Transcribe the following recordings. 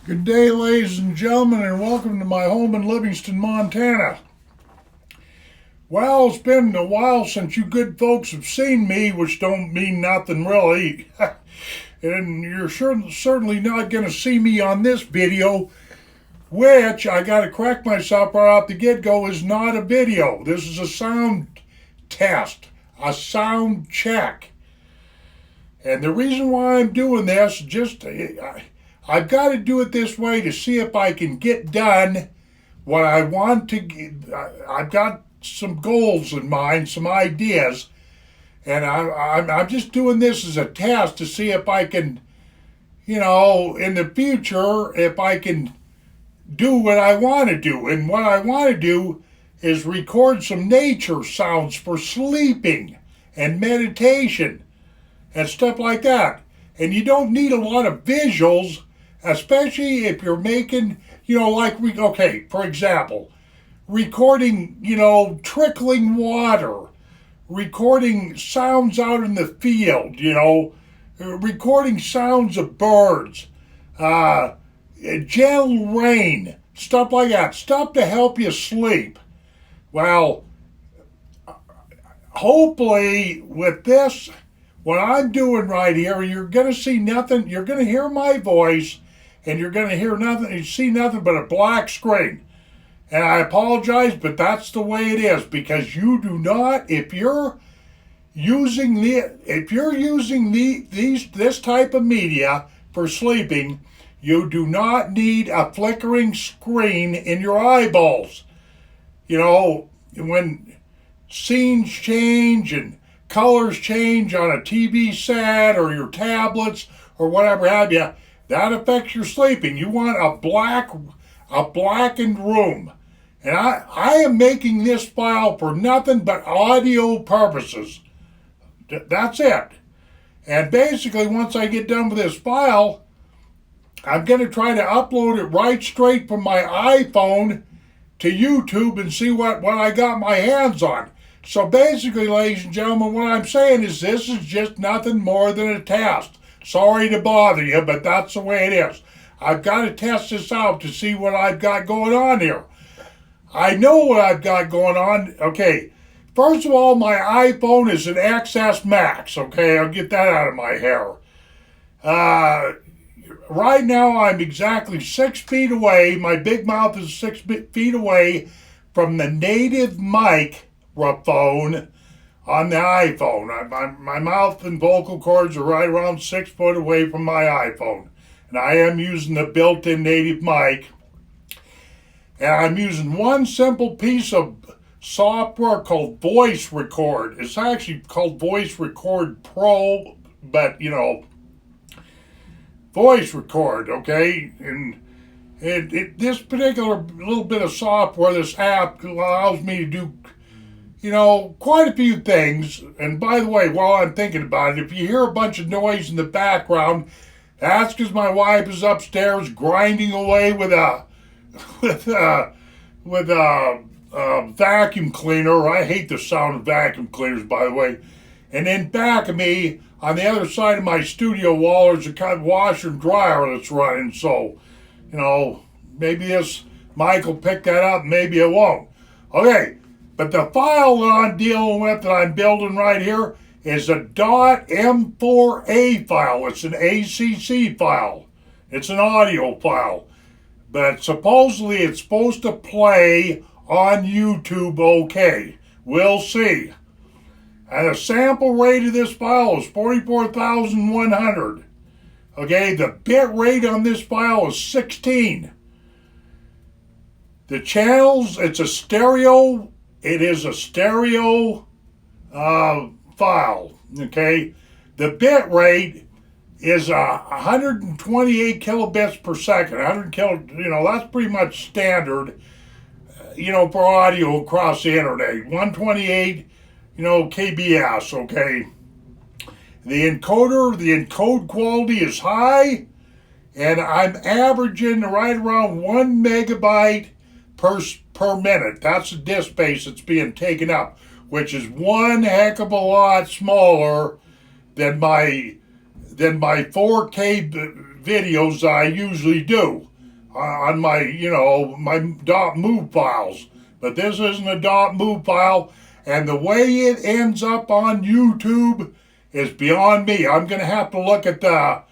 Good day, ladies and gentlemen, and welcome to my home in Livingston, Montana. Well, it's been a while since you good folks have seen me, which don't mean nothing really. And you're certainly not going to see me on this video, which, I got to correct myself right off the get-go, is not a video. This is a sound test, a sound check. And the reason why I'm doing this, I've got to do it this way to see if I can get done what I want to. I've got some goals in mind, some ideas, and I'm just doing this as a test to see if I can, in the future, if I can do what I want to do. And what I want to do is record some nature sounds for sleeping and meditation and stuff like that. And you don't need a lot of visuals, especially if you're making, for example, recording, trickling water, recording sounds out in the field, recording sounds of birds, gentle rain, stuff like that, stuff to help you sleep. Well, hopefully with this, what I'm doing right here, you're going to see nothing, you're going to hear my voice, and you're going to hear nothing, you see nothing but a black screen. And I apologize, but that's the way it is, because you do not, if you're using this type of media for sleeping, you do not need a flickering screen in your eyeballs. When scenes change and colors change on a TV set or your tablets or whatever have you, that affects your sleeping. You want a blackened room. And I am making this file for nothing but audio purposes. That's it. And basically, once I get done with this file, I'm going to try to upload it right straight from my iPhone to YouTube and see what I got my hands on. So basically, ladies and gentlemen, what I'm saying is this is just nothing more than a test. Sorry to bother you, but that's the way it is. I've got to test this out to see what I've got going on here. I know what I've got going on. Okay, first of all, my iPhone is an XS Max. Okay, I'll get that out of my hair. Right now, I'm exactly 6 feet away. My big mouth is 6 feet away from the native microphone on the iPhone. My mouth and vocal cords are right around 6 foot away from my iPhone. And I am using the built-in native mic. And I'm using one simple piece of software called Voice Record. It's actually called Voice Record Pro, but, Voice Record, okay? And this particular little bit of software, this app, allows me to do quite a few things. And by the way, while I'm thinking about it, if you hear a bunch of noise in the background, that's because my wife is upstairs grinding away with a vacuum cleaner. I hate the sound of vacuum cleaners, by the way. And then back of me, on the other side of my studio wall, there's a kind of washer and dryer that's running. So, maybe this Mike will pick that up, maybe it won't. Okay. But the file that I'm dealing with, that I'm building right here, is a .m4a file. It's an ACC file. It's an audio file. But supposedly it's supposed to play on YouTube okay. We'll see. And the sample rate of this file is 44,100. Okay, the bit rate on this file is 16. The channels, it is a stereo file, okay? The bit rate is 128 kilobits per second. 100 that's pretty much standard, for audio across the internet. 128, kbs, okay? The encode quality is high, and I'm averaging right around 1 megabyte per minute. That's the disk space that's being taken up, which is one heck of a lot smaller than my 4K videos I usually do. on my, my dot move files. But this isn't a dot move file, and the way it ends up on YouTube is beyond me. I'm going to have to look at the,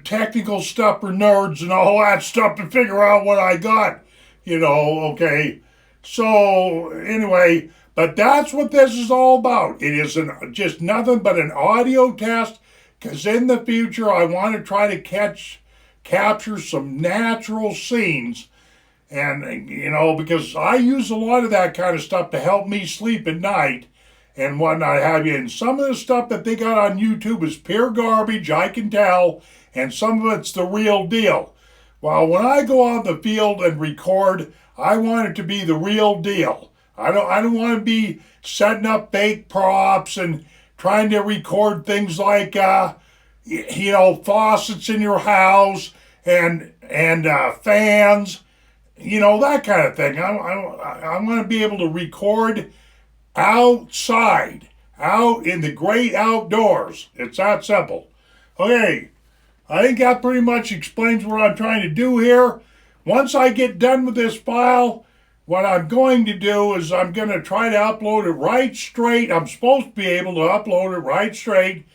technical stuff for nerds and all that stuff to figure out what I got, okay. So, anyway, but that's what this is all about. It is just nothing but an audio test, because in the future I want to try to capture some natural scenes. And, because I use a lot of that kind of stuff to help me sleep at night and whatnot have you. And some of the stuff that they got on YouTube is pure garbage, I can tell, and some of it's the real deal. Well, when I go out in the field and record, I want it to be the real deal. I don't want to be setting up fake props and trying to record things like, faucets in your house and fans. That kind of thing. I want to be able to record outside, out in the great outdoors. It's that simple. Okay, I think that pretty much explains what I'm trying to do here. Once I get done with this file, what I'm going to do is I'm going to try to upload it right straight. I'm supposed to be able to upload it right straight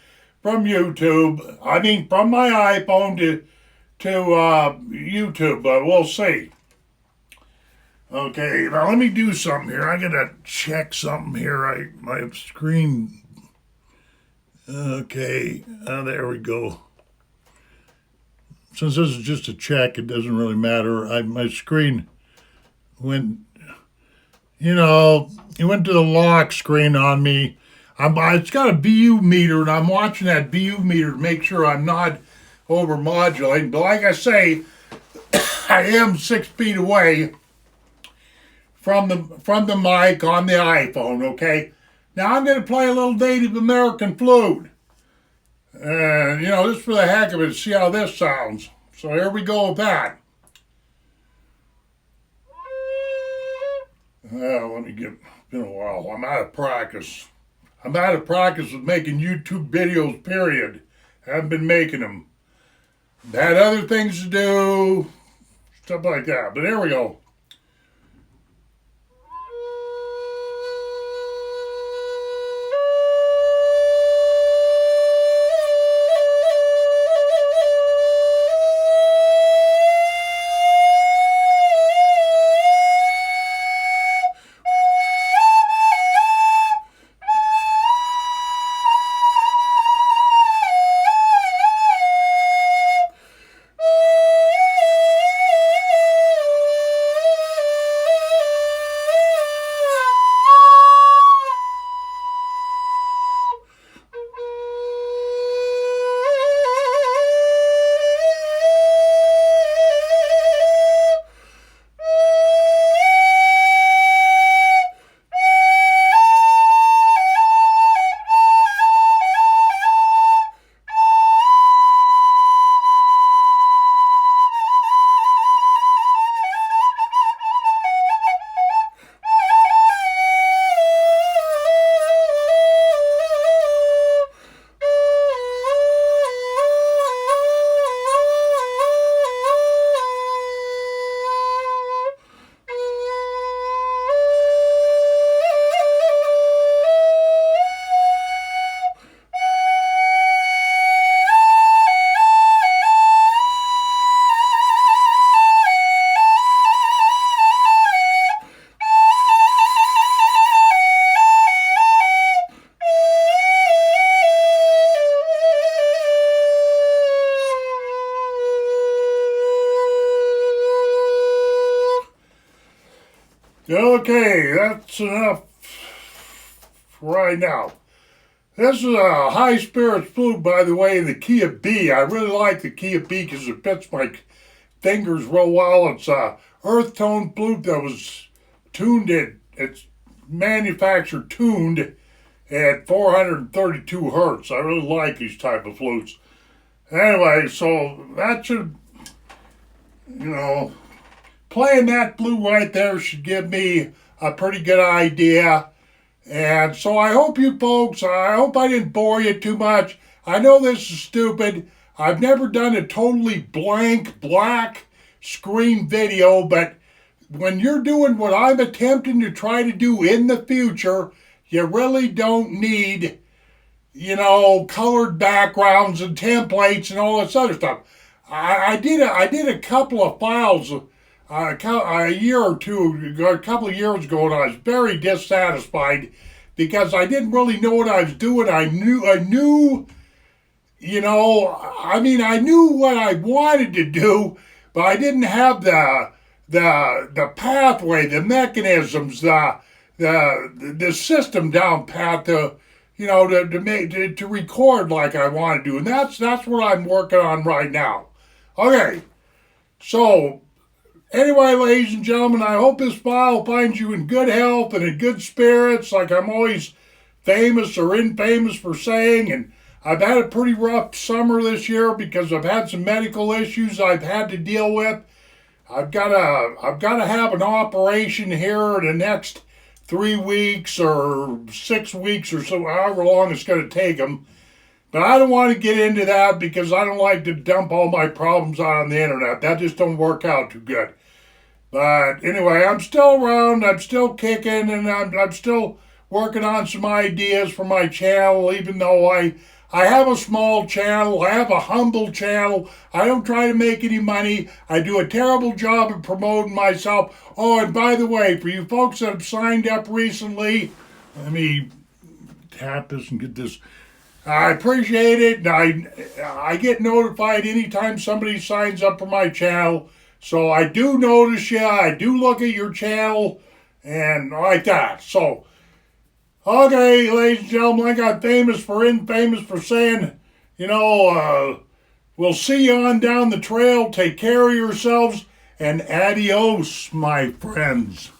from YouTube. I mean, from my iPhone to YouTube, but we'll see. Okay, now let me do something here. I gotta check something here. My screen. Okay, there we go. Since this is just a check, it doesn't really matter. My screen went, it went to the lock screen on me. It's got a BU meter, and I'm watching that BU meter to make sure I'm not over modulating. But like I say, I am 6 feet away from the mic on the iPhone, okay? Now I'm going to play a little Native American flute. Just for the heck of it, to see how this sounds. So here we go with that. Let me get, it's been a while. I'm out of practice. I'm out of practice with making YouTube videos, period. Haven't been making them. Had other things to do, stuff like that. But here we go. Okay, that's enough for right now. This is a high spirits flute, by the way, in the key of B. I really like the key of B because it fits my fingers real well. It's a earth tone flute that was tuned it's manufactured tuned at 432 hertz. I really like these type of flutes. Anyway, so that should, playing that flute right there should give me a pretty good idea. And so I hope you folks, I hope I didn't bore you too much. I know this is stupid. I've never done a totally blank black screen video, but when you're doing what I'm attempting to try to do in the future, you really don't need, colored backgrounds and templates and all this other stuff. I did a couple of files a year or two, a couple of years ago, and I was very dissatisfied because I didn't really know what I was doing. I knew, I knew what I wanted to do, but I didn't have the pathway, the mechanisms, the system down pat to to record like I want to do, and that's what I'm working on right now. Okay, so anyway, ladies and gentlemen, I hope this file finds you in good health and in good spirits, like I'm always famous or infamous for saying. And I've had a pretty rough summer this year because I've had some medical issues I've had to deal with. I've got to have an operation here in the next 3 weeks or 6 weeks or so, however long it's going to take them. But I don't want to get into that because I don't like to dump all my problems out on the internet. That just don't work out too good. But anyway, I'm still around, I'm still kicking, and I'm still working on some ideas for my channel, even though I have a small channel, I have a humble channel, I don't try to make any money, I do a terrible job of promoting myself. Oh, and by the way, for you folks that have signed up recently, let me tap this and get this. I appreciate it, and I get notified anytime somebody signs up for my channel. So I do notice you, I do look at your channel, and like that. So, okay, ladies and gentlemen, I got infamous for saying, we'll see you on down the trail. Take care of yourselves, and adios, my friends.